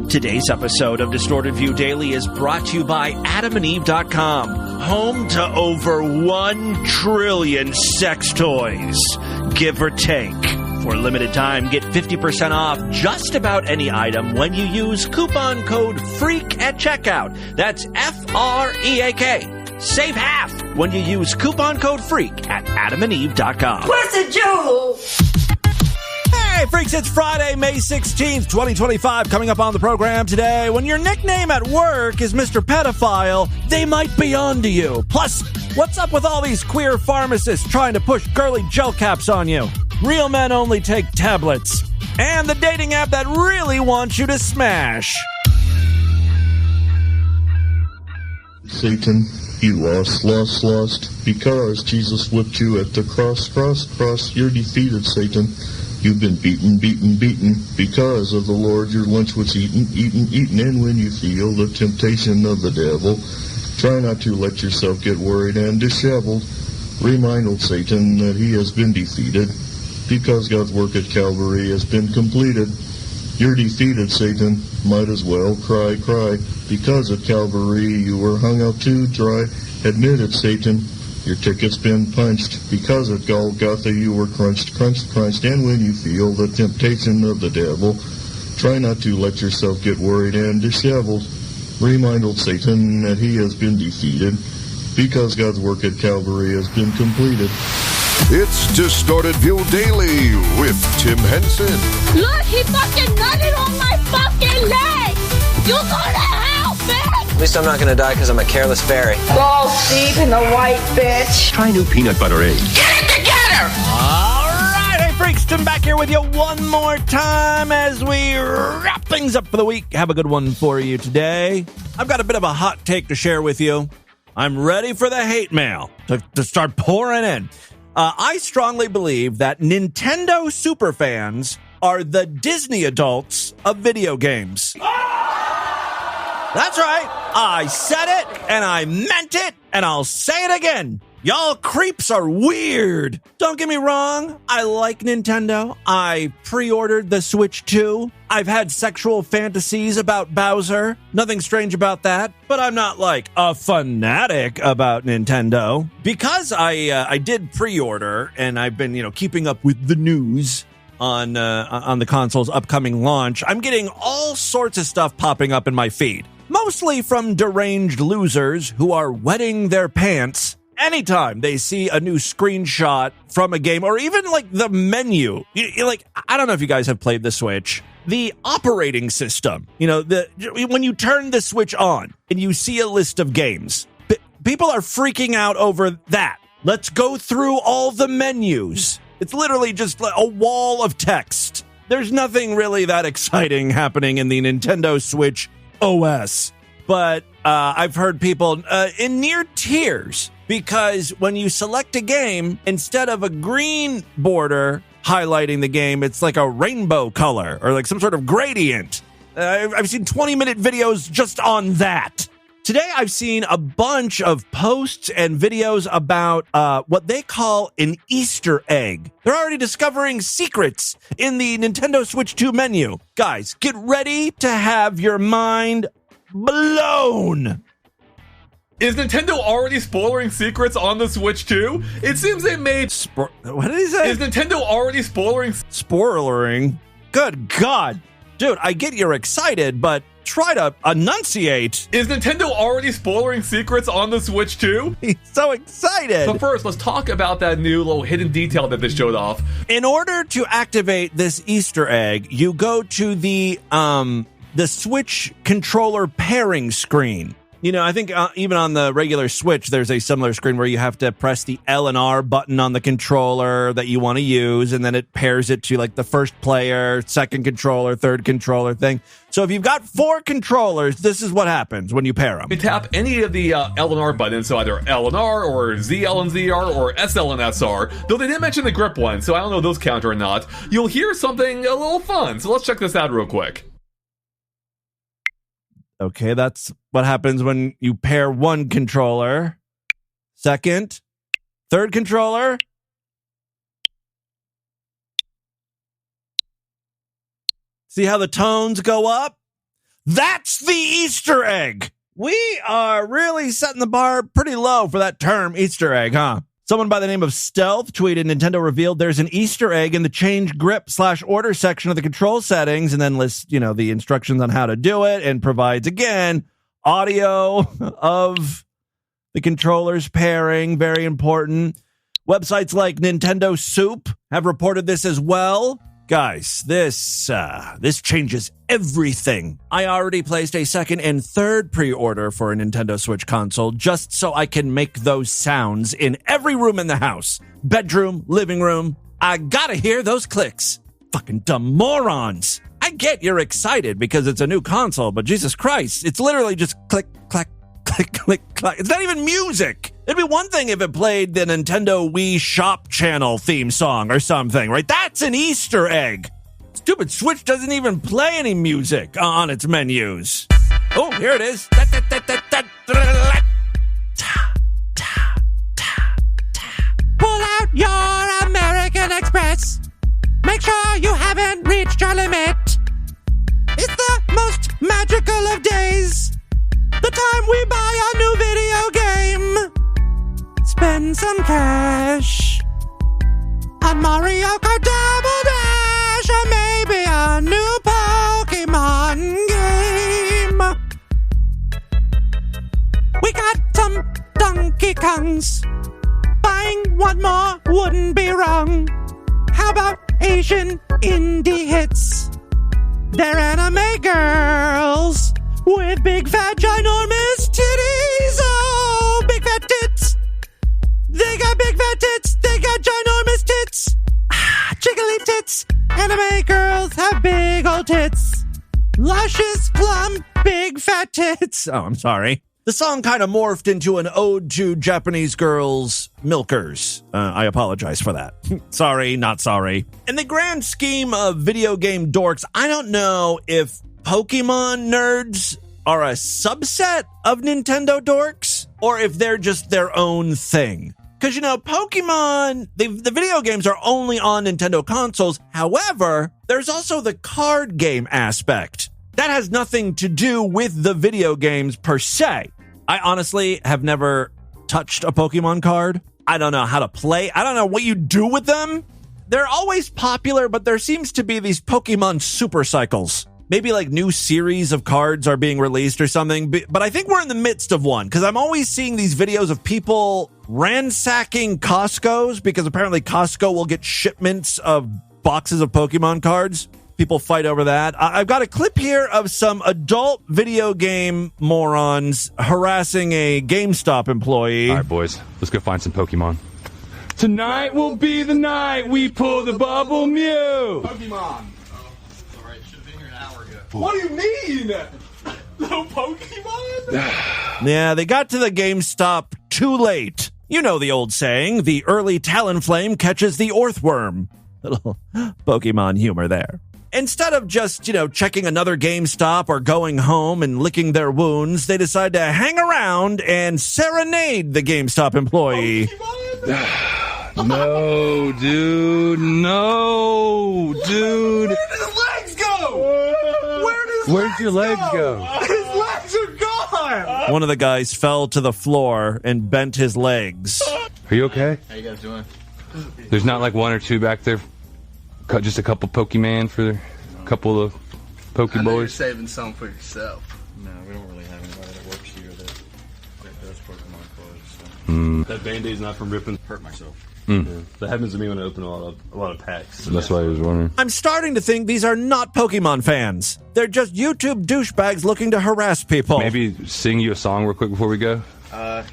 Today's episode of Distorted View Daily is brought to you by AdamandEve.com, home to over 1 trillion sex toys, give or take. For a limited time, get 50% off just about any item when you use coupon code FREAK at checkout. That's FREAK. Save half when you use coupon code FREAK at AdamandEve.com. Where's the Jew? Hey, freaks, it's Friday, May 16th, 2025. Coming up on the program today, when your nickname at work is Mr. Pedophile, they might be onto you. Plus, what's up with all these queer pharmacists trying to push girly gel caps on you? Real men only take tablets. And the dating app that really wants you to smash. Satan, you lost, because Jesus whipped you at the cross. You're defeated, Satan. You've been beaten, because of the Lord your lunch was eaten, and when you feel the temptation of the devil, try not to let yourself get worried and disheveled. Remind old Satan that he has been defeated, because God's work at Calvary has been completed. You're defeated, Satan. Might as well cry, because at Calvary you were hung out to dry. Admit it, Satan. Your ticket's been punched, because at Golgotha you were crunched, and when you feel the temptation of the devil, try not to let yourself get worried and disheveled. Remind old Satan that he has been defeated, because God's work at Calvary has been completed. It's Distorted View Daily with Tim Henson. Look, he fucking nutted on my fucking leg! You go to hell, bitch! At least I'm not gonna die because I'm a careless fairy. Balls deep in the white, bitch. Try new peanut butter egg. Get it together! All right, hey, freaks, Tim back here with you one more time as we wrap things up for the week. Have a good one for you today. I've got a bit of a hot take to share with you. I'm ready for the hate mail to start pouring in. I strongly believe that Nintendo superfans are the Disney adults of video games. That's right. I said it, and I meant it, and I'll say it again. Y'all creeps are weird. Don't get me wrong. I like Nintendo. I pre-ordered the Switch 2. I've had sexual fantasies about Bowser. Nothing strange about that. But I'm not like a fanatic about Nintendo. Because I did pre-order, and I've been, keeping up with the news on the console's upcoming launch, I'm getting all sorts of stuff popping up in my feed. Mostly from deranged losers who are wetting their pants anytime they see a new screenshot from a game, or even like the menu. I don't know if you guys have played the Switch. The operating system, when you turn the Switch on and you see a list of games, people are freaking out over that. Let's go through all the menus. It's literally just a wall of text. There's nothing really that exciting happening in the Nintendo Switch OS. But I've heard people in near tears, because when you select a game, instead of a green border highlighting the game, it's like a rainbow color or like some sort of gradient. I've seen 20-minute videos just on that. Today, I've seen a bunch of posts and videos about what they call an Easter egg. They're already discovering secrets in the Nintendo Switch 2 menu. Guys, get ready to have your mind blown. Is Nintendo already spoiling secrets on the Switch 2? It seems they made... What did he say? Is Nintendo already spoiling... Spoilering? Good God. Dude, I get you're excited, but try to enunciate. Is Nintendo already spoiling secrets on the Switch 2? He's so excited. But first, let's talk about that new little hidden detail that they showed off. In order to activate this Easter egg, you go to the Switch controller pairing screen. I think even on the regular Switch, there's a similar screen where you have to press the L and R button on the controller that you want to use, and then it pairs it to like the first player, second controller, third controller thing. So if you've got 4 controllers, this is what happens when you pair them. You tap any of the L and R buttons, so either L and R or ZL and ZR or SL and SR, though they didn't mention the grip one, so I don't know if those count or not. You'll hear something a little fun, so let's check this out real quick. Okay, that's what happens when you pair one controller. Second, third controller. See how the tones go up? That's the Easter egg. We are really setting the bar pretty low for that term, Easter egg, huh? Someone by the name of Stealth tweeted, Nintendo revealed there's an Easter egg in the change grip/order section of the control settings, and then lists, the instructions on how to do it, and provides, again, audio of the controller's pairing. Very important. Websites like Nintendo Soup have reported this as well. Guys, this changes everything. I already placed a second and third pre-order for a Nintendo Switch console just so I can make those sounds in every room in the house. Bedroom, living room. I gotta hear those clicks. Fucking dumb morons. I get you're excited because it's a new console, but Jesus Christ, it's literally just click, clack, click, click, clack. It's not even music. It'd be one thing if it played the Nintendo Wii Shop Channel theme song or something, right? That's an Easter egg. Stupid Switch doesn't even play any music on its menus. Oh, here it is. Pull out your American Express. Make sure you haven't reached your limit. It's the most magical of days. The time we buy a new video game. Spend some cash on Mario Kart Double Dash, or maybe a new Pokemon game. We got some Donkey Kongs. Buying one more wouldn't be wrong. How about Asian indie hits? They're anime girls with big fat ginormous titties. Oh, big fat tits. They got big fat tits. They got ginormous tits. Jiggly tits. Anime girls have big old tits. Luscious, plump, big fat tits. Oh, I'm sorry. The song kind of morphed into an ode to Japanese girls' milkers. I apologize for that. Sorry, not sorry. In the grand scheme of video game dorks, I don't know if Pokemon nerds are a subset of Nintendo dorks or if they're just their own thing. Because, Pokemon, the video games are only on Nintendo consoles. However, there's also the card game aspect. That has nothing to do with the video games per se. I honestly have never touched a Pokemon card. I don't know how to play. I don't know what you do with them. They're always popular, but there seems to be these Pokemon super cycles. Maybe like new series of cards are being released or something. But I think we're in the midst of one because I'm always seeing these videos of people ransacking Costco's because apparently Costco will get shipments of boxes of Pokemon cards. People fight over that. I've got a clip here of some adult video game morons harassing a GameStop employee. All right, boys, let's go find some Pokemon. Tonight will be the night we pull the bubble Mew. Pokemon. What do you mean? No Pokemon? Yeah, they got to the GameStop too late. You know the old saying, the early Talonflame catches the Orthworm. Little Pokemon humor there. Instead of just, checking another GameStop or going home and licking their wounds, they decide to hang around and serenade the GameStop employee. No, dude. No, dude. Where did his legs go? Where'd your legs go? His legs are gone! One of the guys fell to the floor and bent his legs. Are you okay? How you guys doing? There's not like one or two back there? Just a couple Pokemon for a couple of Pokeboys? You're saving some for yourself. No, we don't really have anybody that works here that does Pokemon cards. So. That Band-Aid's not from ripping. Hurt myself. Yeah. That happens to me when I open a lot of packs. So that's why I was wondering. I'm starting to think these are not Pokemon fans. They're just YouTube douchebags looking to harass people. Maybe sing you a song real quick before we go? As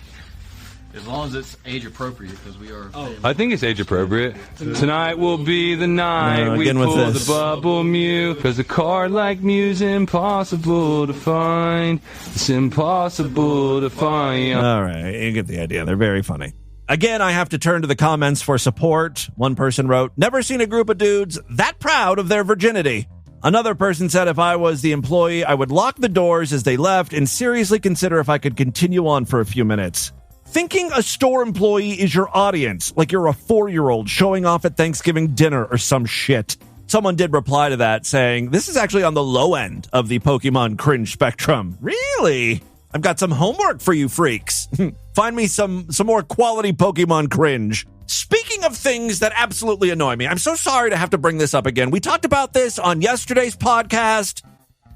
long as it's age appropriate, because we are. I think it's age appropriate. Tonight will be the night we pull the bubble Mew, because a card like Mew's impossible to find. It's impossible to find. All right, you get the idea. They're very funny. Again, I have to turn to the comments for support. One person wrote, never seen a group of dudes that proud of their virginity. Another person said if I was the employee, I would lock the doors as they left and seriously consider if I could continue on for a few minutes. Thinking a store employee is your audience, like you're a 4-year-old showing off at Thanksgiving dinner or some shit. someone did reply to that saying, this is actually on the low end of the Pokemon cringe spectrum. Really? I've got some homework for you freaks. Find me some more quality Pokemon cringe. Speaking of things that absolutely annoy me, I'm so sorry to have to bring this up again. We talked about this on yesterday's podcast.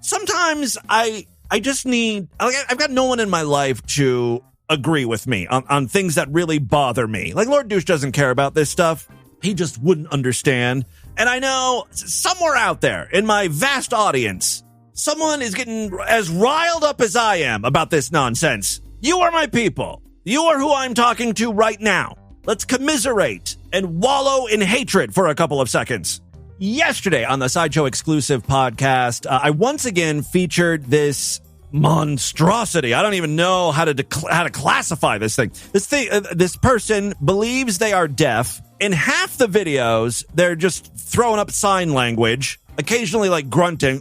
Sometimes I just need, I've got no one in my life to agree with me on things that really bother me. Like Lord Douche doesn't care about this stuff. He just wouldn't understand. And I know somewhere out there in my vast audience, someone is getting as riled up as I am about this nonsense. You are my people. You are who I'm talking to right now. Let's commiserate and wallow in hatred for a couple of seconds. Yesterday on the Sideshow exclusive podcast, I once again featured this monstrosity. I don't even know how to classify this thing. This person believes they are deaf. In half the videos, they're just throwing up sign language, occasionally like grunting.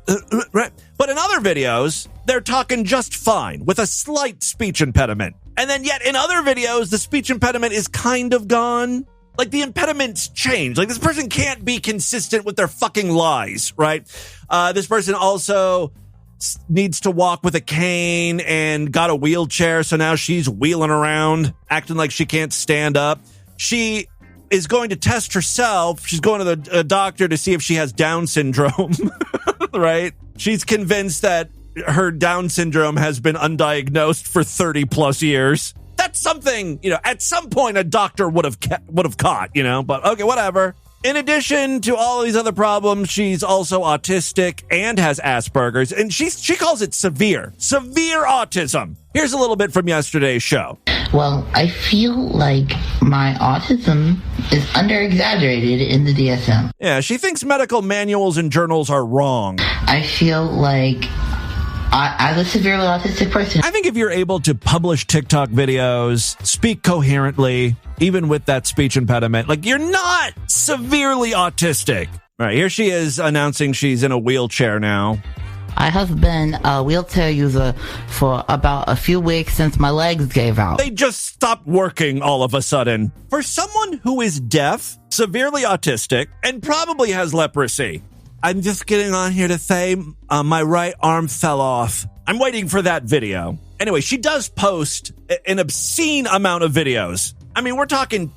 But in other videos, they're talking just fine with a slight speech impediment. And then yet in other videos, the speech impediment is kind of gone. Like the impediments change. Like this person can't be consistent with their fucking lies, right? This person also needs to walk with a cane and got a wheelchair. So now she's wheeling around, acting like she can't stand up. She is going to test herself. She's going to the doctor to see if she has Down syndrome, right? She's convinced that her Down syndrome has been undiagnosed for 30 plus years. That's something, at some point a doctor would have caught, but okay, whatever. In addition to all these other problems, she's also autistic and has Asperger's, and she calls it severe autism. Here's a little bit from yesterday's show. Well, I feel like my autism is under-exaggerated in the DSM. Yeah, she thinks medical manuals and journals are wrong. I feel like I'm a severely autistic person. I think if you're able to publish TikTok videos, speak coherently, even with that speech impediment, like you're not severely autistic. All right, here she is announcing she's in a wheelchair now. I have been a wheelchair user for about a few weeks since my legs gave out. They just stopped working all of a sudden. For someone who is deaf, severely autistic, and probably has leprosy, I'm just getting on here to say my right arm fell off. I'm waiting for that video. Anyway, she does post an obscene amount of videos. I mean, we're talking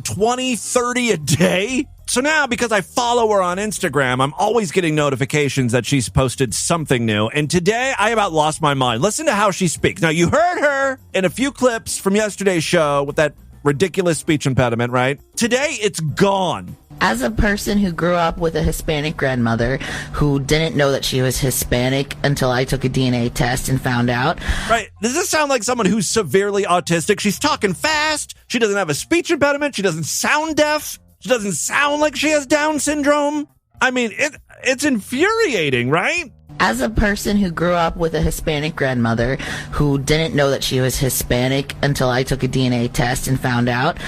20, 30 a day. So now, because I follow her on Instagram, I'm always getting notifications that she's posted something new. And today, I about lost my mind. Listen to how she speaks. Now, you heard her in a few clips from yesterday's show with that ridiculous speech impediment, right? Today, it's gone. As a person who grew up with a Hispanic grandmother who didn't know that she was Hispanic until I took a DNA test and found out. Right. Does this sound like someone who's severely autistic? She's talking fast. She doesn't have a speech impediment. She doesn't sound deaf. She doesn't sound like she has Down syndrome. I mean, it's infuriating, right? As a person who grew up with a Hispanic grandmother who didn't know that she was Hispanic until I took a DNA test and found out,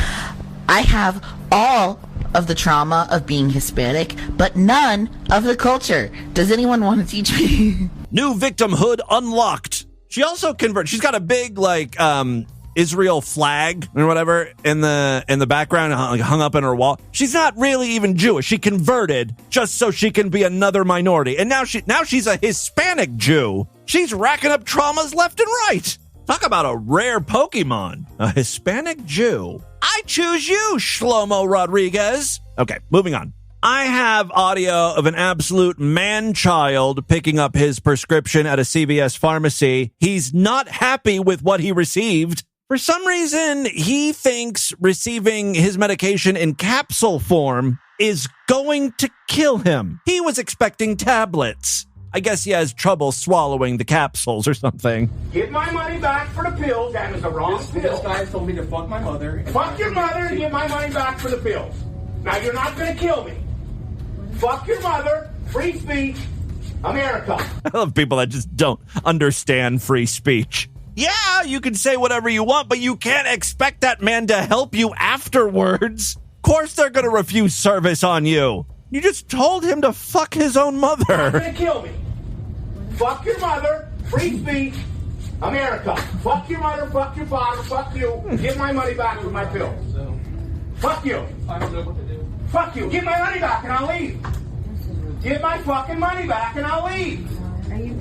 I have all of the trauma of being Hispanic, but none of the culture. Does anyone want to teach me? New victimhood unlocked. She also converted. She's got a big, Israel flag or whatever in the background, hung up in her wall. She's not really even Jewish. She converted just so she can be another minority. And now she's a Hispanic Jew. She's racking up traumas left and right. Talk about a rare Pokemon. A Hispanic Jew. I choose you, Shlomo Rodriguez. Okay, moving on. I have audio of an absolute man-child picking up his prescription at a CVS pharmacy. He's not happy with what he received. For some reason, he thinks receiving his medication in capsule form is going to kill him. He was expecting tablets. I guess he has trouble swallowing the capsules or something. Give my money back for the pills. That was the wrong pill. This guy told me to fuck my mother. Fuck your mother and give my money back for the pills. Now, you're not going to kill me. Fuck your mother. Free speech. America. I love people that just don't understand free speech. Yeah, you can say whatever you want, but you can't expect that man to help you afterwards. Of course they're going to refuse service on you. You just told him to fuck his own mother. You're not going to kill me. Fuck your mother. Free speech. America. Fuck your mother. Fuck your father. Fuck you. Give my money back with my pills. Fuck you. I don't know what to do. Fuck you. Give my money back and I'll leave. Give my fucking money back and I'll leave. Are you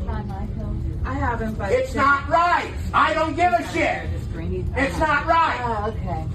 find my pills? I haven't, but... It's not right. I don't give a shit. It's not right. Oh, okay.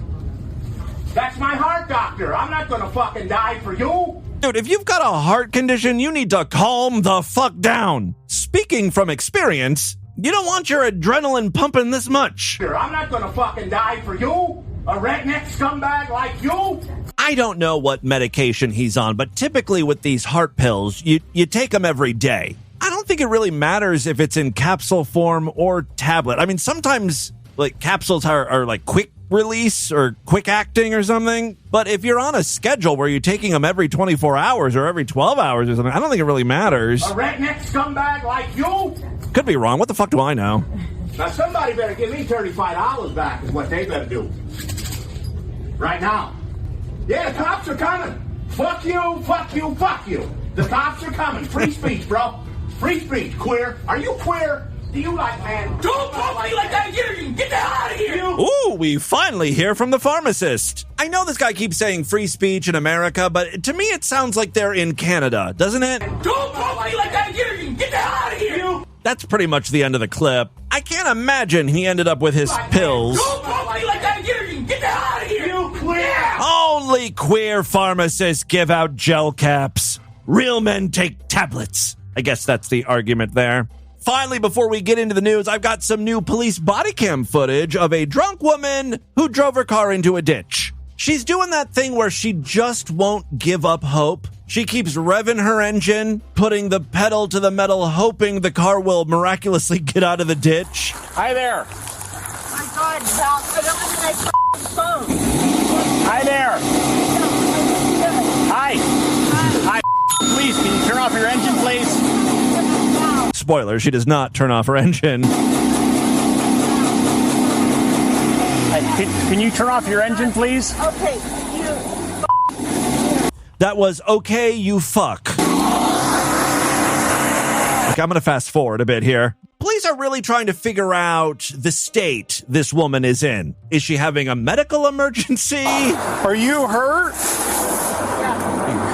That's my heart doctor. I'm not gonna fucking die for you. Dude, if you've got a heart condition, you need to calm the fuck down. Speaking from experience, you don't want your adrenaline pumping this much. I'm not gonna fucking die for you. A redneck scumbag like you. I don't know what medication he's on, but typically with these heart pills, you take them every day. I don't think it really matters if it's in capsule form or tablet. I mean, sometimes like capsules are like quick release or quick acting or something. But if you're on a schedule where you're taking them every 24 hours or every 12 hours or something, I don't think it really matters. A redneck scumbag like you? Could be wrong. What the fuck do I know? Now somebody better give me $35 back is what they better do. Right now. Yeah, the cops are coming. Fuck you, fuck you, fuck you. The cops are coming. Free speech, bro. Free speech. Queer. Are you queer? Do you like man? Don't talk to me like that again. You can get the hell out of here. Ooh, we finally hear from the pharmacist. I know this guy keeps saying free speech in America, but to me it sounds like they're in Canada, doesn't it? Don't talk to me like that again. You can get the hell out of here. That's pretty much the end of the clip. I can't imagine he ended up with his pills. Don't talk to me like that again. You can get the hell out of here. You queer. Only queer pharmacists give out gel caps. Real men take tablets. I guess that's the argument there. Finally, before we get into the news, I've got some new police body cam footage of a drunk woman who drove her car into a ditch. She's doing that thing where she just won't give up hope. She keeps revving her engine, putting the pedal to the metal, hoping the car will miraculously get out of the ditch. Hi there. My God, Val, put up with my phone. Hi there. Hi. Hi. Please, can you turn off your engine, please? Spoiler, she does not turn off her engine. Can you turn off your engine, please? Okay, That was okay, you fuck. Okay, I'm going to fast forward a bit here. Police are really trying to figure out the state this woman is in. Is she having a medical emergency? Are you hurt?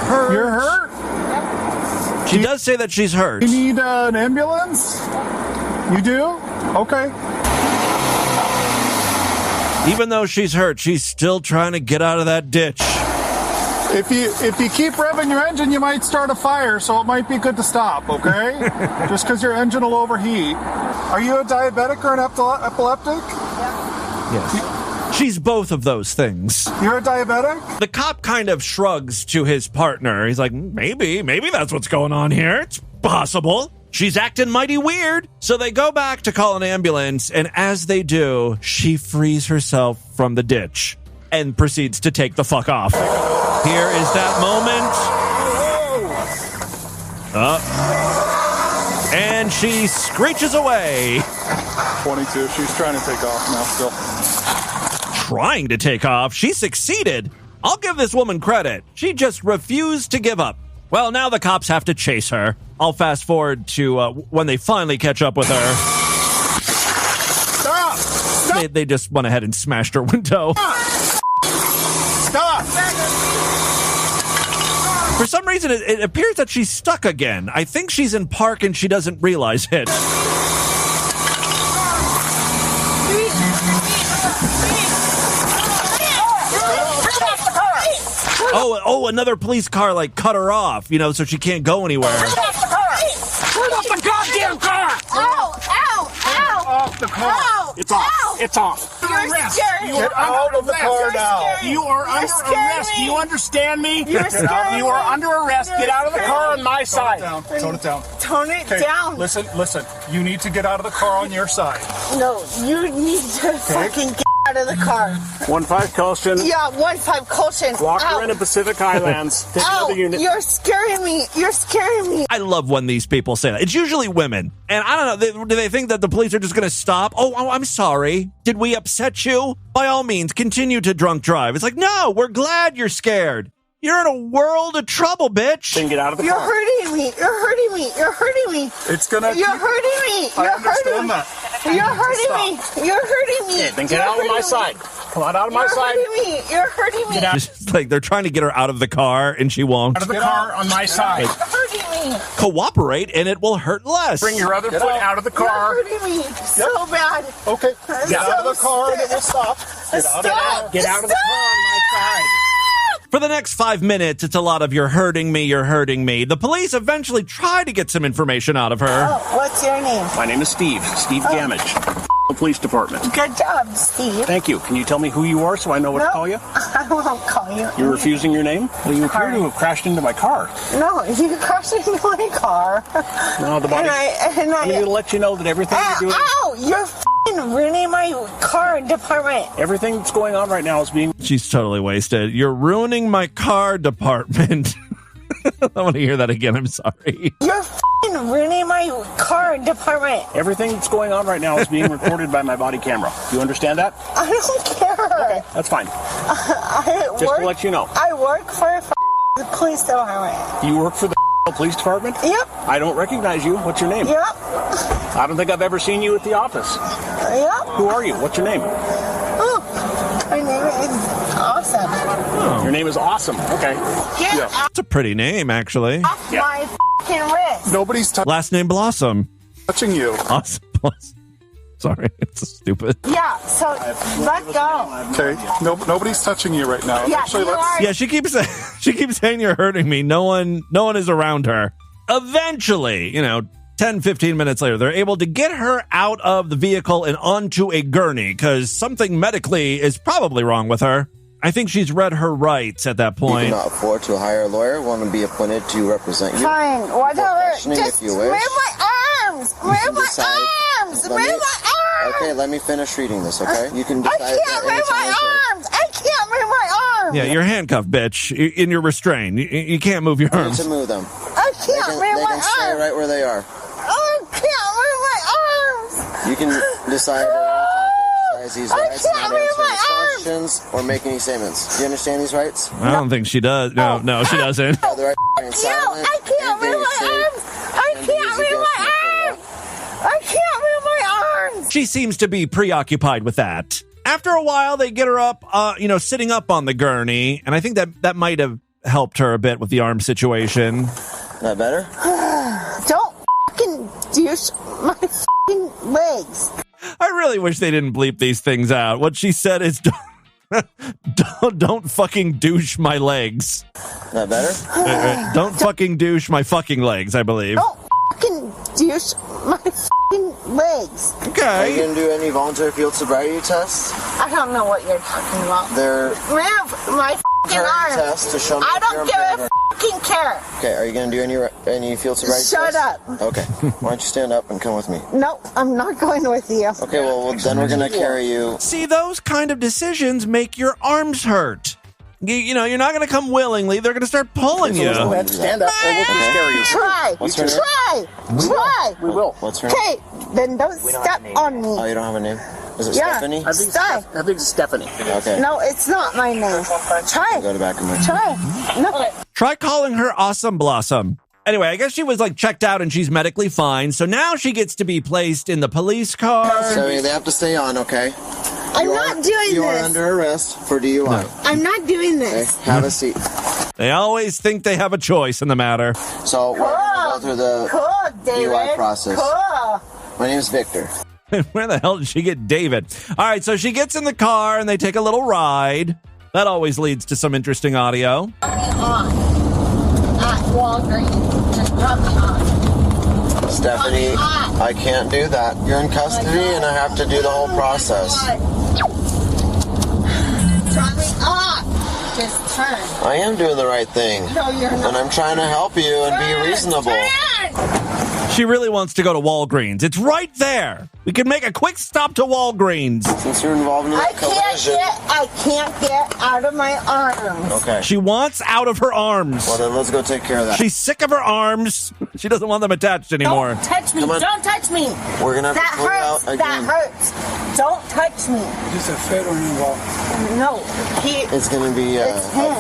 Hurt? You're hurt? She does say that she's hurt. You need an ambulance? You do? Okay. Even though she's hurt, she's still trying to get out of that ditch. If you keep revving your engine, you might start a fire, so it might be good to stop, okay? Just because your engine will overheat. Are you a diabetic or an epileptic? Yes. She's both of those things. You're a diabetic? The cop kind of shrugs to his partner. He's like, maybe that's what's going on here. It's possible. She's acting mighty weird. So they go back to call an ambulance, and as they do, she frees herself from the ditch and proceeds to take the fuck off. Here is that moment. And she screeches away. 22. She's trying to take off now still. Trying to take off. She succeeded. I'll give this woman credit. She just refused to give up. Well, now the cops have to chase her. I'll fast forward to when they finally catch up with her. Stop! Stop! They just went ahead and smashed her window. Stop! For some reason, it appears that she's stuck again. I think she's in park and she doesn't realize it. Oh, another police car like cut her off, so she can't go anywhere. Turn off the goddamn car! Ow! Ow! Ow! Off the car. Ow! It's off. Ow! It's off. You're scaring me. Get out of the car now. You are under arrest. Do you understand me? You're scaring You are me. under arrest. Get out of the car on my side. Tone it down. Tone it Okay, down. Listen. You need to get out of the car on your side. No, you need to fucking get out of the car. 1-5 caution. Yeah, 1-5 caution. Walker in the Pacific Highlands. Take Ow, another unit. you're scaring me. You're scaring me. I love when these people say that. It's usually women. And I don't know, do they think that the police are just going to stop? Oh, I'm sorry. Did we upset you? By all means, continue to drunk drive. It's like, no, we're glad you're scared. You're in a world of trouble, bitch. Then get out of the You're car. hurting me. You're hurting me. You're hurting me. It's gonna. You're hurting me. I You're hurting understand me. that. You're hurting me. You're hurting me. Then get out of my side. Come on out of my side. You're hurting me. Just like they're trying to get her out of the car and she won't. Out of the car on my side. You're hurting me. Cooperate and it will hurt less. Bring your other foot out of the car. You're hurting me so bad. Okay. Get out of the car and it will stop. Get out of the car on my side. For the next 5 minutes, it's a lot of you're hurting me, you're hurting me. The police eventually try to get some information out of her. Oh, what's your name? My name is Steve Gamage. Police Department. Good job, Steve. Thank you. Can you tell me who you are so I know what to call you? I won't call you. You're refusing your name? Well, you appear to have crashed into my car. No, you crashed into my car. No, the body. I'm going to let you know that everything you're doing. Ow! You're f***ing ruining my car department. Everything that's going on right now is being. She's totally wasted. You're ruining my car department. I want to hear that again. I'm sorry. You're f***ing ruining my car department. Everything that's going on right now is being recorded by my body camera. Do you understand that? I don't care. Okay, that's fine. Just to let you know. I work for the police department. You work for the police department? Yep. I don't recognize you. What's your name? Yep. I don't think I've ever seen you at the office. Yep. Who are you? What's your name? Oh, my name is Awesome. Oh. Your name is Awesome. Okay. Get It's a pretty name, actually. off my f***ing wrist. Nobody's Last name Blossom. touching you. Awesome. Blossom. Sorry, it's stupid. Yeah, so let go. Okay. Nobody's touching you right now. Yeah, Actually, you let's. are. Yeah, she keeps saying you're hurting me. No one is around her. Eventually, 10, 15 minutes later, they're able to get her out of the vehicle and onto a gurney because something medically is probably wrong with her. I think she's read her rights at that You point. cannot afford to hire a lawyer. Want to be appointed to represent you. Fine, whatever. Questioning Just if you move wish. my arms. Move my decide. arms. Move Let me- my arms. Okay, let me finish reading this, okay? You can I decide can't at move any my time. arms. I can't move my arms. Yeah, you're handcuffed, bitch. And you're restrained. You can't move your I need arms. to move them. I They can't can, move they my can stay arms. right where they are. I can't move my arms. You can decide at any time to exercise these I rights and can't not move answer my any arms. questions or make any statements. Do you understand these rights? I don't think she does. No, she doesn't. You have the right to remain silent. I can't and move my safe arms. I and can't use move against my you for arms. I can't move my arms. She seems to be preoccupied with that. After a while, they get her up, sitting up on the gurney, and I think that might have helped her a bit with the arm situation. That better? Don't fucking douche my fucking legs. I really wish they didn't bleep these things out. What she said is, don't fucking douche my legs. That better? Don't fucking douche my fucking legs, I believe. Don't fucking douche my fucking legs. Are you Okay. going to do any voluntary field sobriety tests? I don't know what you're talking about. They're Move my fucking current arms. tests to show me I if you're don't give a impaired. fucking care. Okay, are you going to do any field sobriety Shut tests? up. Okay. Why don't you stand up and come with me? No, I'm not going with you. Okay, well then we're going to carry you. See, those kind of decisions make your arms hurt. You're not going to come willingly. They're going to start pulling you. Go ahead, stand up, or we'll just carry you. Try. What's her name? Try. We will. What's her name? Okay, then don't step on Oh, me. you don't have a name? Is it Yeah. Stephanie? I think Stop. it's Stephanie. Okay. No, it's not my name. Try. Go to back of my. Try. No. Try calling her Awesome Blossom. Anyway, I guess she was checked out and she's medically fine. So now she gets to be placed in the police car. So they have to stay on, okay? I'm not doing You are this. under arrest for DUI. I'm not doing Okay, this. have a seat. They always think they have a choice in the matter. So we're going to go through the Cool, David. DUI process. Cool. My name is Victor. Where the hell did she get David? All right, so she gets in the car and they take a little ride. That always leads to some interesting audio. Drop me off at Walgreens. Just drop me off. Stephanie, I can't do that. You're in custody and I have to do the whole process. Drop me off. Just turn. I am doing the right thing. No, you're not. And I'm trying to help you and be reasonable. Turn. She really wants to go to Walgreens. It's right there. We could make a quick stop to Walgreens. Since you're involved in I that collision. can't get out of my arms. Okay. She wants out of her arms. Well, then let's go take care of that. She's sick of her arms. She doesn't want them attached anymore. Don't touch me. Come on. Don't touch me. We're going to have That to pull you hurts. out That again. hurts. Don't touch me. Is this a fit or new wall? No, It's going to be a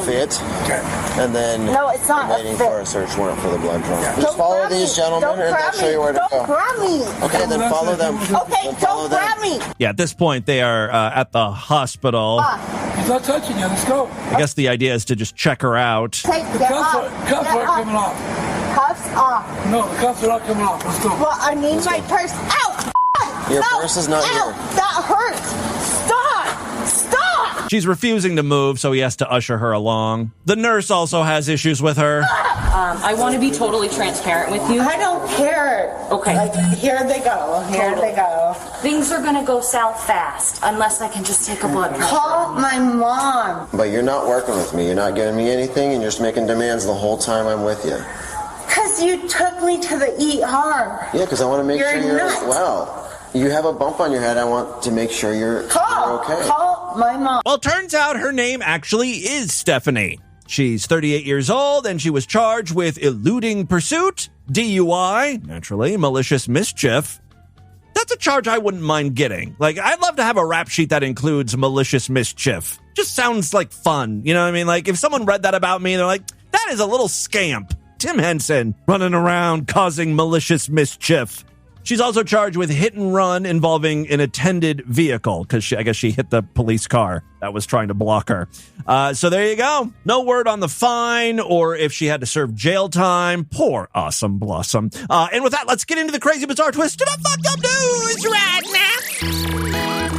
fit. Okay. And then No, it's not I'm waiting a fit. for a search warrant for the blood draw. Yeah. Just follow these gentlemen and they'll show you where to Don't go. grab me. Okay, then follow them. Okay, Then follow don't grab me. Yeah, at this point, they are at the hospital. He's not touching you. Let's go. I guess the idea is to just check her out. Take The get cuffs off. aren't Get coming off. off. Cuffs off. No, the cuffs are not coming off. Let's go. Well, I need my purse. Ow! Your No! purse is not Ow! here. That hurts. Stop! Stop! She's refusing to move, so he has to usher her along. The nurse also has issues with her. I want to be totally transparent with you. I don't care. Okay. Like, here they go. Here they go. Things are going to go south fast unless I can just take a blood pressure. Call my mom. But you're not working with me. You're not giving me anything, and you're just making demands the whole time I'm with you. Because you took me to the ER. Yeah, because I want to make sure you're nuts. well. You have a bump on your head. I want to make sure you're okay. Call my mom. Well, turns out her name actually is Stephanie. She's 38 years old, and she was charged with eluding pursuit, DUI, naturally, malicious mischief. That's a charge I wouldn't mind getting. Like, I'd love to have a rap sheet that includes malicious mischief. Just sounds like fun. You know what I mean? Like, if someone read that about me, they're like, that is a little scamp. Tim Henson running around causing malicious mischief. She's also charged with hit and run involving an attended vehicle because I guess she hit the police car that was trying to block her. So there you go. No word on the fine or if she had to serve jail time. Poor Awesome Blossom. And with that, let's get into the crazy, bizarre twist to the fucked up news right now.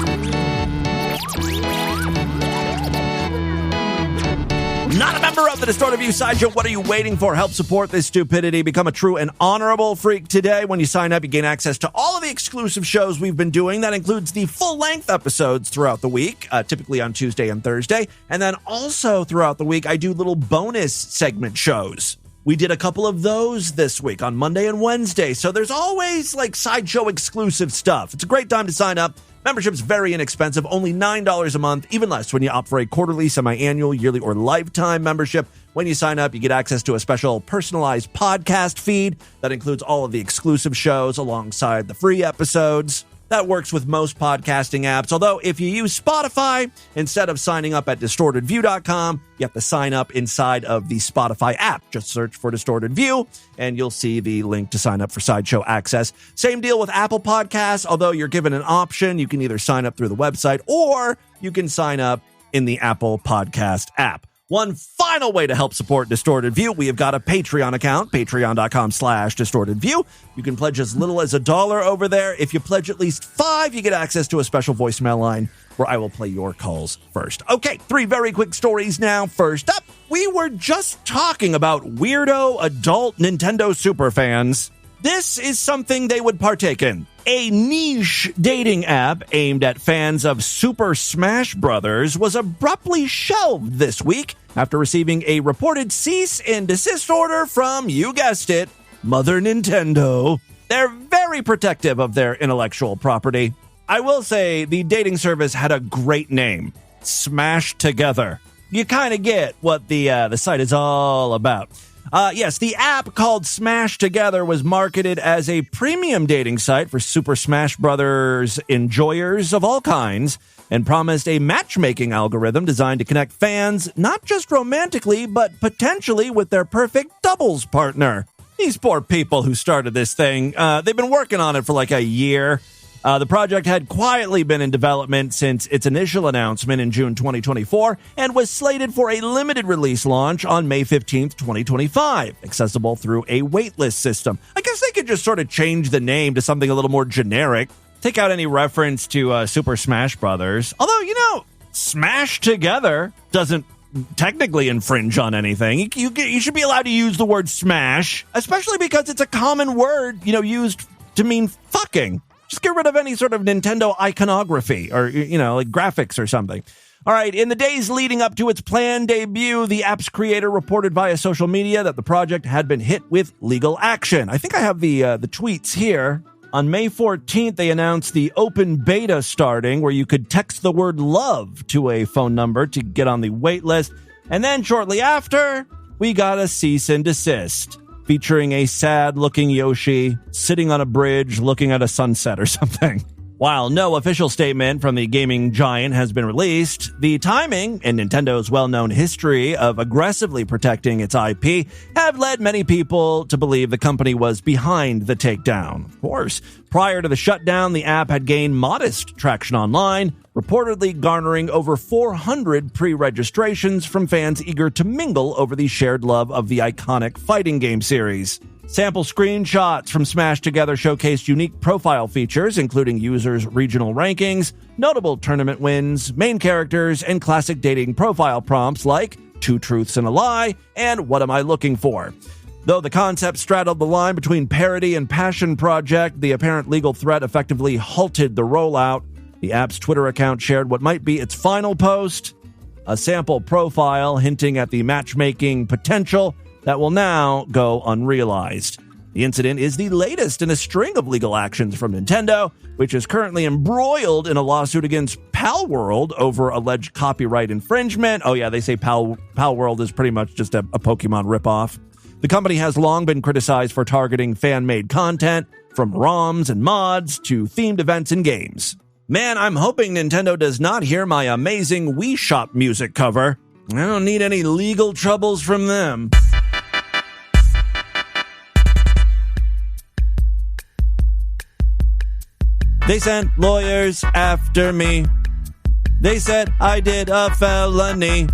Not a member of the Distorted View Sideshow. What are you waiting for? Help support this stupidity. Become a true and honorable freak today. When you sign up, you gain access to all of the exclusive shows we've been doing. That includes the full-length episodes throughout the week, typically on Tuesday and Thursday. And then also throughout the week, I do little bonus segment shows. We did a couple of those this week on Monday and Wednesday. So there's always like Sideshow exclusive stuff. It's a great time to sign up. Membership's very inexpensive, only $9 a month, even less when you opt for a quarterly, semi-annual, yearly, or lifetime membership. When you sign up, you get access to a special personalized podcast feed that includes all of the exclusive shows alongside the free episodes. That works with most podcasting apps, although if you use Spotify, instead of signing up at DistortedView.com, you have to sign up inside of the Spotify app. Just search for Distorted View, and you'll see the link to sign up for Sideshow access. Same deal with Apple Podcasts, although you're given an option. You can either sign up through the website, or you can sign up in the Apple Podcast app. One final way to help support Distorted View, we have got a Patreon account, patreon.com/distortedview. You can pledge as little as $1 over there. If you pledge at least $5, you get access to a special voicemail line where I will play your calls first. Okay, 3 very quick stories now. First up, we were just talking about weirdo adult Nintendo superfans. This is something they would partake in. A niche dating app aimed at fans of Super Smash Bros. Was abruptly shelved this week after receiving a reported cease and desist order from, you guessed it, Mother Nintendo. They're very protective of their intellectual property. I will say the dating service had a great name, Smash Together. You kind of get what the site is all about. Yes, the app called Smash Together was marketed as a premium dating site for Super Smash Bros. Enjoyers of all kinds and promised a matchmaking algorithm designed to connect fans not just romantically, but potentially with their perfect doubles partner. These poor people who started this thing, they've been working on it for like a year. The project had quietly been in development since its initial announcement in June 2024 and was slated for a limited release launch on May 15th, 2025, accessible through a waitlist system. I guess they could just sort of change the name to something a little more generic, take out any reference to Super Smash Brothers. Although, Smash Together doesn't technically infringe on anything. You should be allowed to use the word smash, especially because it's a common word, used to mean fucking. Just get rid of any sort of Nintendo iconography or, like graphics or something. All right, in the days leading up to its planned debut, the app's creator reported via social media that the project had been hit with legal action. I think I have the tweets here. On May 14th, they announced the open beta starting, where you could text the word love to a phone number to get on the wait list. And then shortly after, we got a cease and desist, featuring a sad-looking Yoshi sitting on a bridge looking at a sunset or something. While no official statement from the gaming giant has been released, the timing and Nintendo's well-known history of aggressively protecting its IP have led many people to believe the company was behind the takedown. Of course, prior to the shutdown, the app had gained modest traction online, reportedly garnering over 400 pre-registrations from fans eager to mingle over the shared love of the iconic fighting game series. Sample screenshots from Smash Together showcased unique profile features, including users' regional rankings, notable tournament wins, main characters, and classic dating profile prompts like 2 truths and a lie and what am I looking for. Though the concept straddled the line between parody and passion project, the apparent legal threat effectively halted the rollout. The app's Twitter account shared what might be its final post, a sample profile hinting at the matchmaking potential that will now go unrealized. The incident is the latest in a string of legal actions from Nintendo, which is currently embroiled in a lawsuit against Palworld over alleged copyright infringement. Oh yeah, they say Palworld is pretty much just a Pokemon ripoff. The company has long been criticized for targeting fan-made content, from ROMs and mods to themed events and games. Man, I'm hoping Nintendo does not hear my amazing Wii Shop music cover. I don't need any legal troubles from them. They sent lawyers after me. They said I did a felony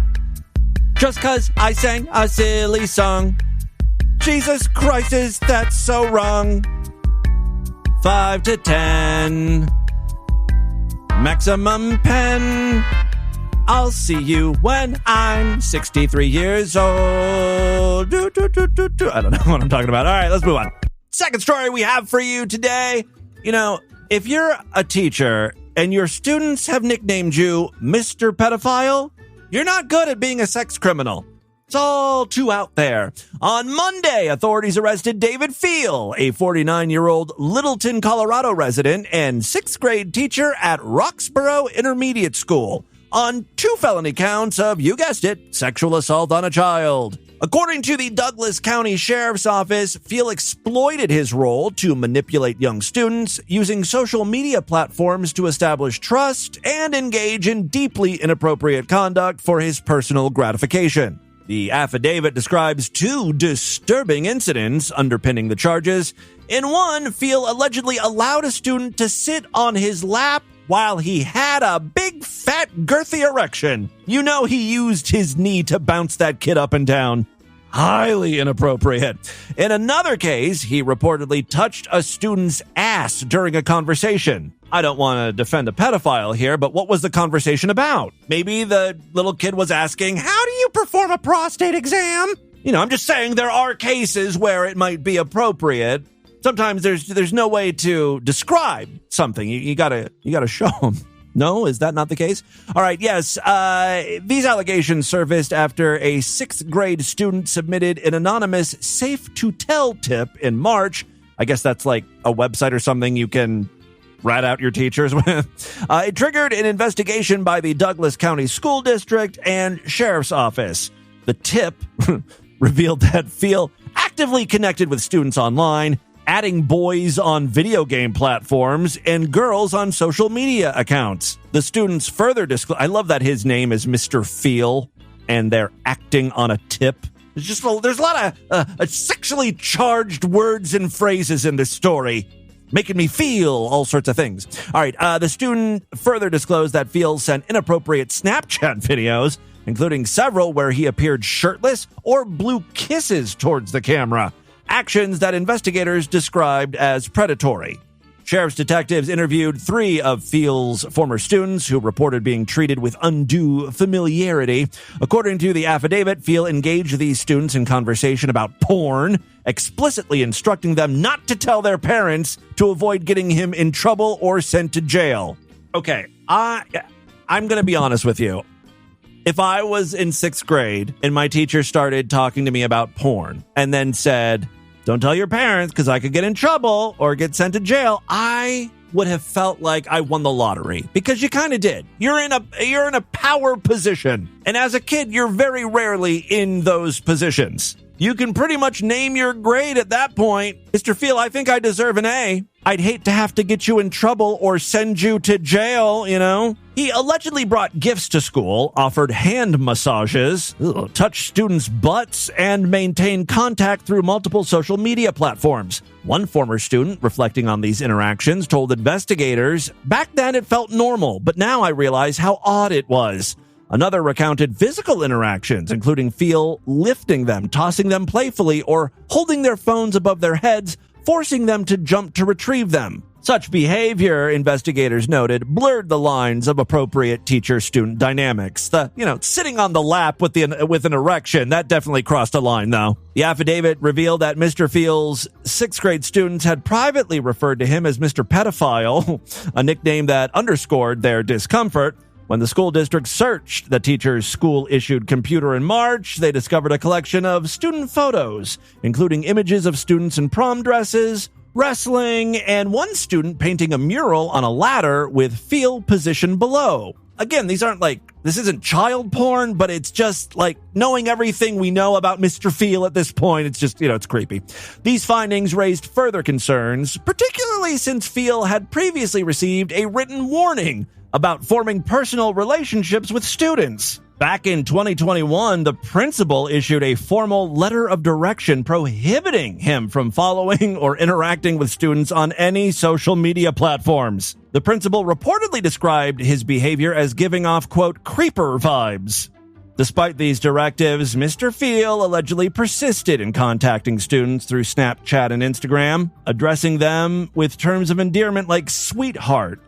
just 'cause I sang a silly song. Jesus Christ, is that so wrong? 5 to 10. Maximum pen. I'll see you when I'm 63 years old. I don't know what I'm talking about. All right, let's move on. Second story we have for you today. You know, if you're a teacher and your students have nicknamed you Mr. Pedophile, you're not good at being a sex criminal. It's all too out there. On Monday, authorities arrested David Fiel, a 49-year-old Littleton, Colorado resident and 6th grade teacher at Roxborough Intermediate School, on 2 felony counts of, you guessed it, sexual assault on a child. According to the Douglas County Sheriff's Office, Fiel exploited his role to manipulate young students using social media platforms to establish trust and engage in deeply inappropriate conduct for his personal gratification. The affidavit describes 2 disturbing incidents underpinning the charges. In one, Fiel allegedly allowed a student to sit on his lap while he had a big, fat, girthy erection. You know he used his knee to bounce that kid up and down. Highly inappropriate. In another case, he reportedly touched a student's ass during a conversation. I don't want to defend a pedophile here, but what was the conversation about? Maybe the little kid was asking, how do you perform a prostate exam? You know, I'm just saying there are cases where it might be appropriate. Sometimes there's no way to describe something. You gotta show them. No, is that not the case? All right, yes. These allegations surfaced after a 6th grade student submitted an anonymous safe to tell tip in March. I guess that's like a website or something you can rat out your teachers with. It triggered an investigation by the Douglas County School District and Sheriff's Office. The tip revealed that Fiel actively connected with students online, adding boys on video game platforms and girls on social media accounts. The students further I love that his name is Mr. Fiel and they're acting on a tip. There's a lot of sexually charged words and phrases in this story, making me feel all sorts of things. All right, the student further disclosed that Fiel sent inappropriate Snapchat videos, including several where he appeared shirtless or blew kisses towards the camera. Actions that investigators described as predatory. Sheriff's detectives interviewed 3 of Fiel's former students who reported being treated with undue familiarity. According to the affidavit, Fiel engaged these students in conversation about porn, explicitly instructing them not to tell their parents to avoid getting him in trouble or sent to jail. Okay, I'm going to be honest with you. If I was in 6th grade and my teacher started talking to me about porn and then said, don't tell your parents because I could get in trouble or get sent to jail, I would have felt like I won the lottery, because you kind of did. You're in a power position. And as a kid, you're very rarely in those positions. You can pretty much name your grade at that point. Mr. Phil, I think I deserve an A. I'd hate to have to get you in trouble or send you to jail, you know? He allegedly brought gifts to school, offered hand massages, touched students' butts, and maintained contact through multiple social media platforms. One former student, reflecting on these interactions, told investigators, "Back then it felt normal, but now I realize how odd it was." Another recounted physical interactions, including Phil lifting them, tossing them playfully, or holding their phones above their heads, forcing them to jump to retrieve them. Such behavior, investigators noted, blurred the lines of appropriate teacher-student dynamics. Sitting on the lap with an erection, that definitely crossed a line, though. The affidavit revealed that Mr. Phil's sixth-grade students had privately referred to him as Mr. Pedophile, a nickname that underscored their discomfort. When the school district searched the teacher's school-issued computer in March, they discovered a collection of student photos, including images of students in prom dresses, wrestling, and one student painting a mural on a ladder with Phil positioned below. Again, this isn't child porn, but it's just like knowing everything we know about Mr. Phil at this point. It's just, it's creepy. These findings raised further concerns, particularly since Phil had previously received a written warning about forming personal relationships with students. Back in 2021, the principal issued a formal letter of direction prohibiting him from following or interacting with students on any social media platforms. The principal reportedly described his behavior as giving off, quote, creeper vibes. Despite these directives, Mr. Phil allegedly persisted in contacting students through Snapchat and Instagram, addressing them with terms of endearment like sweetheart,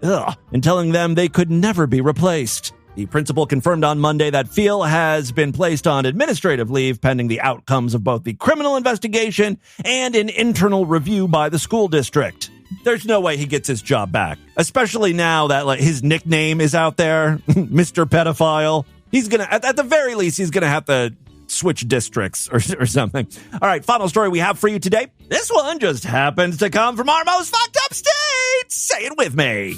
and telling them they could never be replaced. The principal confirmed on Monday that Phil has been placed on administrative leave pending the outcomes of both the criminal investigation and an internal review by the school district. There's no way he gets his job back, especially now that his nickname is out there, Mr. Pedophile. He's going to, at the very least, he's going to have to switch districts or something. All right, final story we have for you today. This one just happens to come from our most fucked up state. Say it with me.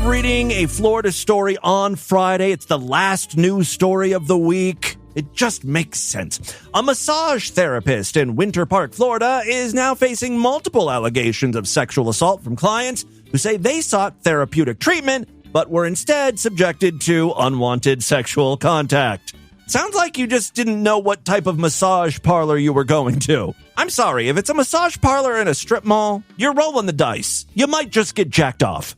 Reading a Florida story on Friday. It's the last news story of the week. It just makes sense. A massage therapist in Winter Park, Florida, is now facing multiple allegations of sexual assault from clients who say they sought therapeutic treatment, but were instead subjected to unwanted sexual contact. Sounds like you just didn't know what type of massage parlor you were going to. I'm sorry, if it's a massage parlor in a strip mall, you're rolling the dice. You might just get jacked off.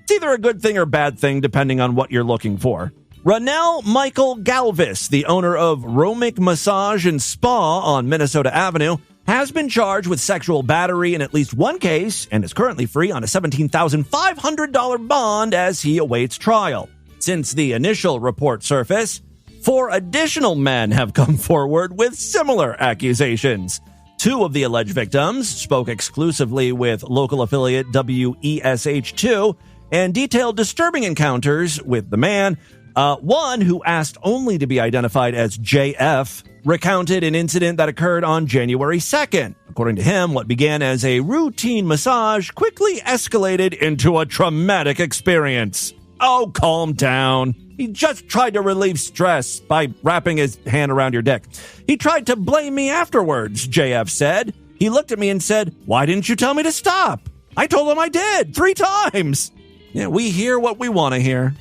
It's either a good thing or bad thing, depending on what you're looking for. Ronell Michael Galvis, the owner of Romic Massage and Spa on Minnesota Avenue, has been charged with sexual battery in at least one case and is currently free on a $17,500 bond as he awaits trial. Since the initial report surfaced, 4 additional men have come forward with similar accusations. 2 of the alleged victims spoke exclusively with local affiliate WESH2 and detailed disturbing encounters with the man. One, who asked only to be identified as JF, recounted an incident that occurred on January 2nd. According to him, what began as a routine massage quickly escalated into a traumatic experience. Oh, calm down. He just tried to relieve stress by wrapping his hand around your dick. He tried to blame me afterwards, JF said. He looked at me and said, "Why didn't you tell me to stop?" I told him I did 3 times. Yeah, we hear what we want to hear.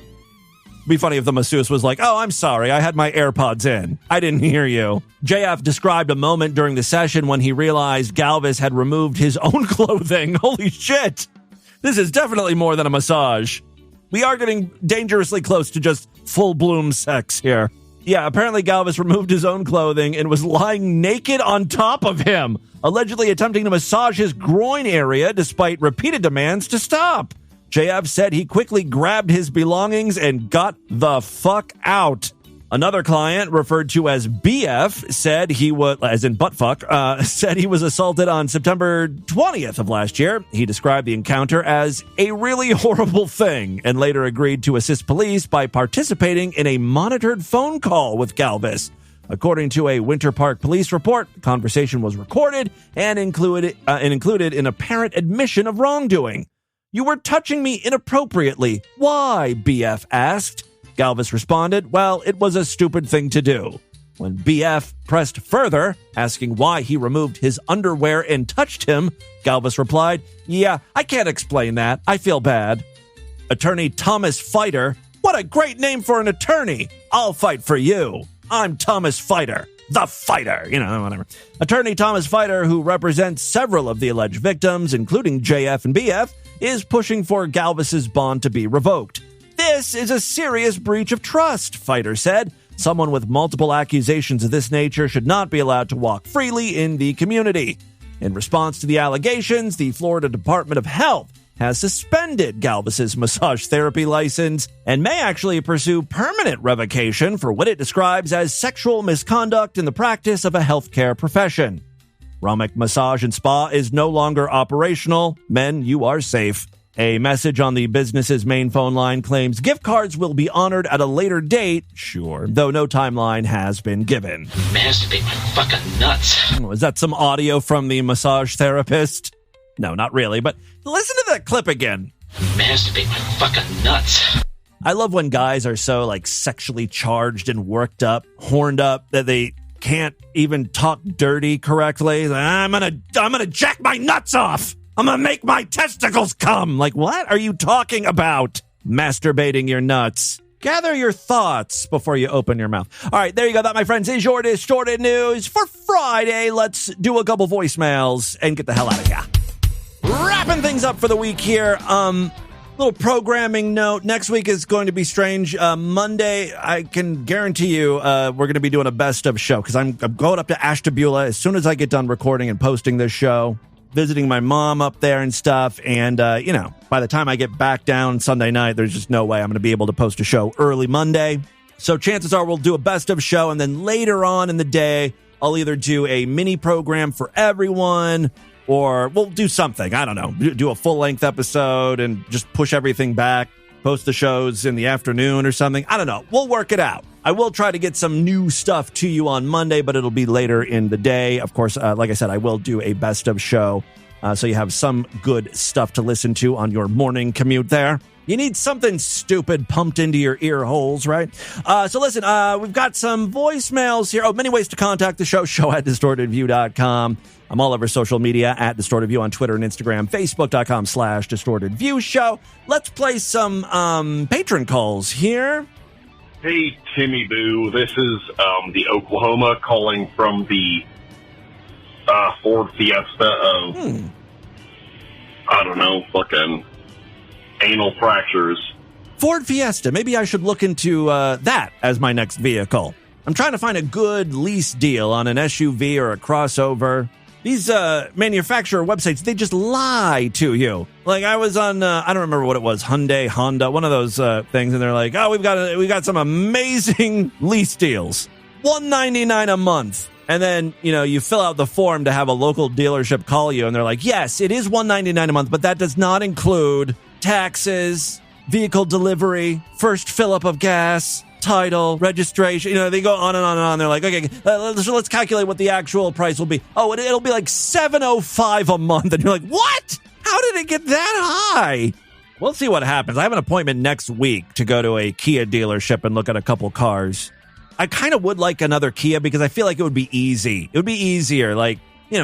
It'd be funny if the masseuse was like, "Oh, I'm sorry, I had my AirPods in. I didn't hear you." JF described a moment during the session when he realized Galvis had removed his own clothing. Holy shit. This is definitely more than a massage. We are getting dangerously close to just full-bloom sex here. Yeah, apparently Galvis removed his own clothing and was lying naked on top of him, allegedly attempting to massage his groin area despite repeated demands to stop. JF said he quickly grabbed his belongings and got the fuck out. Another client, referred to as BF, said he was, as in buttfuck, said he was assaulted on September 20th of last year. He described the encounter as a really horrible thing and later agreed to assist police by participating in a monitored phone call with Galvis. According to a Winter Park police report, the conversation was recorded and included an apparent admission of wrongdoing. "You were touching me inappropriately. Why?" BF asked. Galvis responded, "Well, it was a stupid thing to do." When BF pressed further, asking why he removed his underwear and touched him, Galvis replied, "Yeah, I can't explain that. I feel bad." Attorney Thomas Fighter, what a great name for an attorney. "I'll fight for you. I'm Thomas Fighter, the fighter," whatever. Attorney Thomas Fighter, who represents several of the alleged victims, including JF and BF, is pushing for Galvis's bond to be revoked. "This is a serious breach of trust," Fighter said. "Someone with multiple accusations of this nature should not be allowed to walk freely in the community." In response to the allegations, the Florida Department of Health has suspended Galvis's massage therapy license and may actually pursue permanent revocation for what it describes as sexual misconduct in the practice of a healthcare profession. Romick Massage and Spa is no longer operational. Men, you are safe. A message on the business's main phone line claims gift cards will be honored at a later date, sure, though no timeline has been given. Masturbate my fucking nuts. Is that some audio from the massage therapist? No, not really, but listen to that clip again. Masturbate my fucking nuts. I love when guys are so, sexually charged and worked up, horned up, that they can't even talk dirty correctly. I'm gonna jack my nuts off. I'm gonna make my testicles come. What are you talking about? Masturbating your nuts. Gather your thoughts before you open your mouth. All right, there you go. That, my friends, is your Distorted News for Friday. Let's do a couple voicemails and get the hell out of here. Wrapping things up for the week here. Little programming note. Next week is going to be strange. Monday, I can guarantee you we're going to be doing a best of show because I'm going up to Ashtabula as soon as I get done recording and posting this show. Visiting my mom up there and stuff. And, by the time I get back down Sunday night, there's just no way I'm going to be able to post a show early Monday. So chances are we'll do a best of show. And then later on in the day, I'll either do a mini program for everyone or we'll do something. I don't know. Do a full length episode and just push everything back. Post the shows in the afternoon or something. I don't know. We'll work it out. I will try to get some new stuff to you on Monday, but it'll be later in the day. Of course, like I said, I will do a best of show, so you have some good stuff to listen to on your morning commute there. You need something stupid pumped into your ear holes, right? So listen, we've got some voicemails here. Many ways to contact the show at distortedview.com. I'm all over social media at Distorted View on Twitter and Instagram, Facebook.com/Distorted View Show. Let's play some patron calls here. Hey, Timmy Boo. This is the Oklahoma calling from the Ford Fiesta of, I don't know, fucking anal fractures. Ford Fiesta. Maybe I should look into that as my next vehicle. I'm trying to find a good lease deal on an SUV or a crossover. These manufacturer websites, they just lie to you. I was on, I don't remember what it was, Hyundai, Honda, one of those things, and they're like, "Oh, we've got some amazing lease deals, $199 a month." And then, you fill out the form to have a local dealership call you, and they're like, "Yes, it is $199 a month, but that does not include taxes, vehicle delivery, first fill up of gas, title, registration." They go on and on and on. They're like, "Okay, let's calculate what the actual price will be." Oh, it'll be like $705 a month. And you're like, "What? How did it get that high?" We'll see what happens. I have an appointment next week to go to a Kia dealership and look at a couple cars. I kind of would like another Kia because I feel like it would be easy. It would be easier,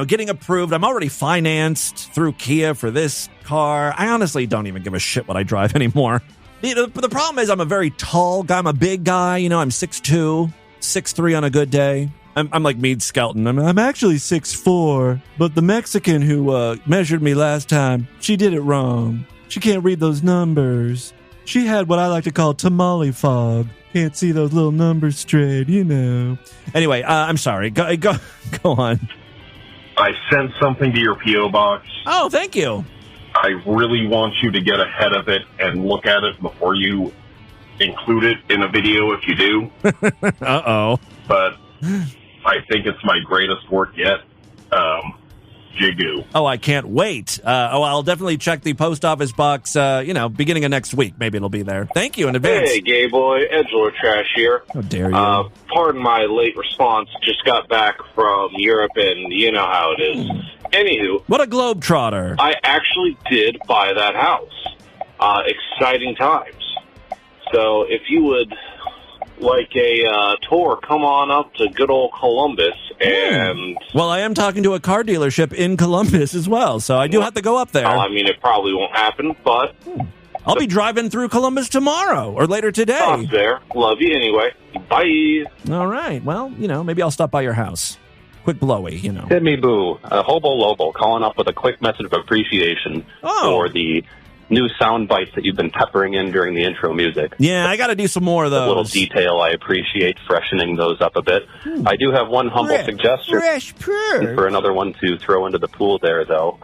getting approved. I'm already financed through Kia for this car. I honestly don't even give a shit what I drive anymore. The problem is I'm a very tall guy. I'm a big guy. I'm 6'2", 6'3" on a good day. I'm like Meade Skelton. I'm actually 6'4", but the Mexican who measured me last time, she did it wrong. She can't read those numbers. She had what I like to call tamale fog. Can't see those little numbers straight, Anyway, I'm sorry. Go on. I sent something to your P.O. box. Oh, thank you. I really want you to get ahead of it and look at it before you include it in a video if you do. Uh-oh. But I think it's my greatest work yet. Jigoo. Oh, I can't wait. I'll definitely check the post office box, beginning of next week. Maybe it'll be there. Thank you in advance. Hey, gay boy. Edgelord Trash here. How dare you? Pardon my late response. Just got back from Europe, and you know how it is. Anywho. What a globetrotter. I actually did buy that house. Exciting times. So if you would like a tour, come on up to good old Columbus. And well, I am talking to a car dealership in Columbus as well, so I do have to go up there. Oh, I mean, it probably won't happen, but I'll be driving through Columbus tomorrow or later today. Stop there. Love you anyway. Bye. All right. Well, maybe I'll stop by your house. Quick blowy, Timmy Boo, Hobo Lobo, calling up with a quick message of appreciation for the new sound bites that you've been peppering in during the intro music. Yeah, I got to do some more of those. A little detail I appreciate, freshening those up a bit. I do have one humble suggestion for another one to throw into the pool there, though.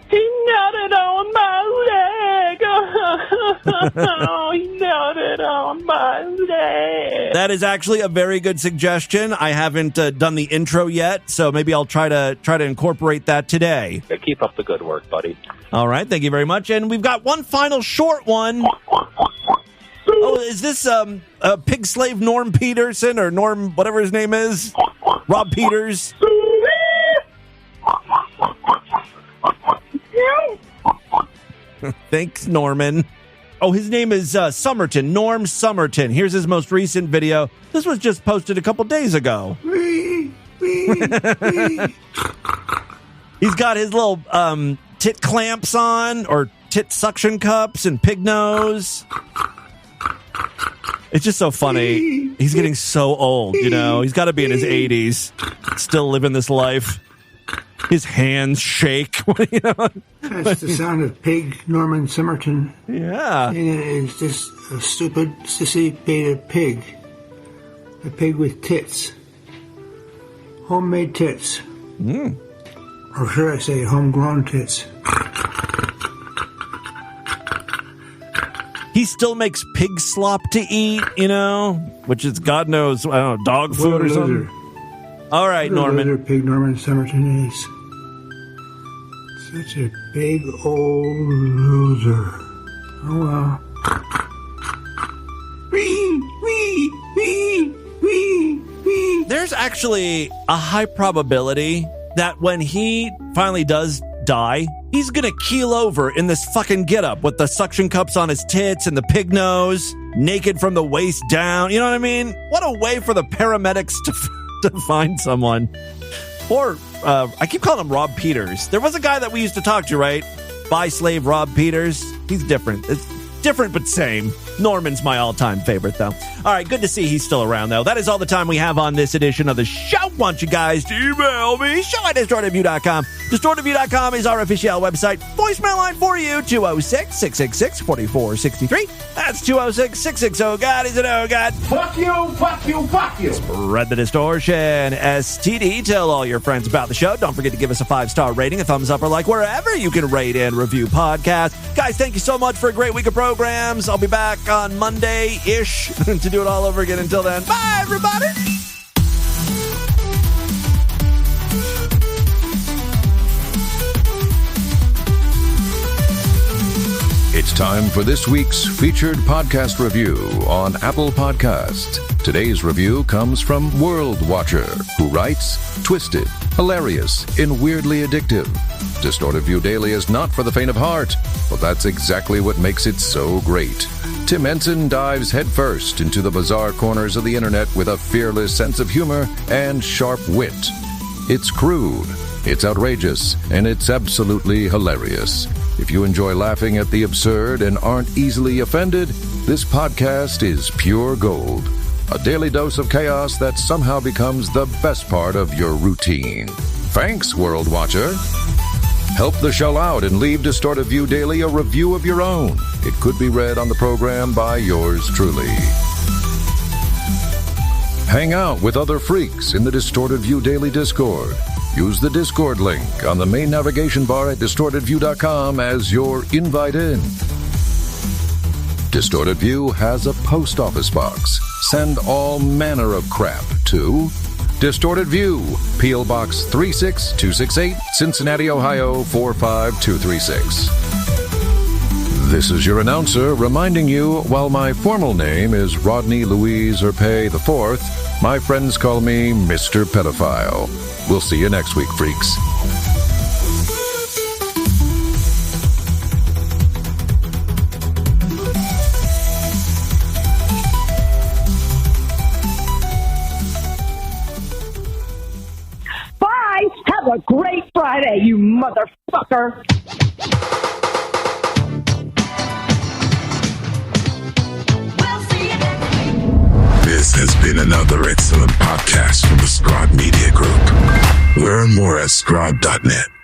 He nutted on my leg. Oh, he nutted on my leg. That is actually a very good suggestion. I haven't done the intro yet, so maybe I'll try to incorporate that today. Yeah, keep up the good work, buddy. All right, thank you very much. And we've got one final short one. Oh, is this pig slave Norm Peterson or Norm, whatever his name is? Rob Peters? Thanks, Norman. Oh, his name is Summerton, Norm Summerton. Here's his most recent video. This was just posted a couple days ago. He's got his little tit clamps on, or tit suction cups, and pig nose. It's just so funny. He's getting so old, He's got to be in his 80s, still living this life. His hands shake. That's the sound of pig Norman Summerton. Yeah. And it's just a stupid, sissy-baited pig. A pig with tits. Homemade tits. Or should I say homegrown tits. He still makes pig slop to eat, which is, God knows, I don't know, dog food or something. All right, Norman. What a pig Norman Summerton is. Such a big old loser. Oh, well. There's actually a high probability that when he finally does die, he's gonna keel over in this fucking getup with the suction cups on his tits and the pig nose, naked from the waist down. You know what I mean? What a way for the paramedics to find someone. Or, I keep calling him Rob Peters. There was a guy that we used to talk to, right? Bi-slave Rob Peters. He's different. It's different but same. Norman's my all-time favorite, though. All right, good to see he's still around, though. That is all the time we have on this edition of the show. Want you guys to email me, show@distortedview.com. Distortedview.com is our official website. Voicemail line for you, 206-666-4463. That's 206-660-God is an oh God. Fuck you, fuck you, fuck you. Spread the distortion. STD. Tell all your friends about the show. Don't forget to give us a 5-star rating, a thumbs up, or like wherever you can rate and review podcasts. Guys, thank you so much for a great week of programs. I'll be back on Monday-ish to do it all over again. Until then, bye, everybody. It's time for this week's featured podcast review on Apple Podcasts. Today's review comes from World Watcher, who writes, "Twisted, hilarious, and weirdly addictive. Distorted View Daily is not for the faint of heart, but that's exactly what makes it so great. Tim Henson dives headfirst into the bizarre corners of the internet with a fearless sense of humor and sharp wit. It's crude, it's outrageous, and it's absolutely hilarious. If you enjoy laughing at the absurd and aren't easily offended, this podcast is pure gold. A daily dose of chaos that somehow becomes the best part of your routine. Thanks, World Watcher. Help the show out and leave Distorted View Daily a review of your own. It could be read on the program by yours truly. Hang out with other freaks in the Distorted View Daily Discord. Use the Discord link on the main navigation bar at distortedview.com as your invite in. Distorted View has a post office box. Send all manner of crap to Distorted View, P.O. Box 36268, Cincinnati, Ohio 45236. This is your announcer reminding you, while my formal name is Rodney Louise Erpay IV, my friends call me Mr. Pedophile. We'll see you next week, freaks. Bye! Have a great Friday, you motherfucker! This has been another excellent podcast from the Scribe Media Group. Learn more at scribe.net.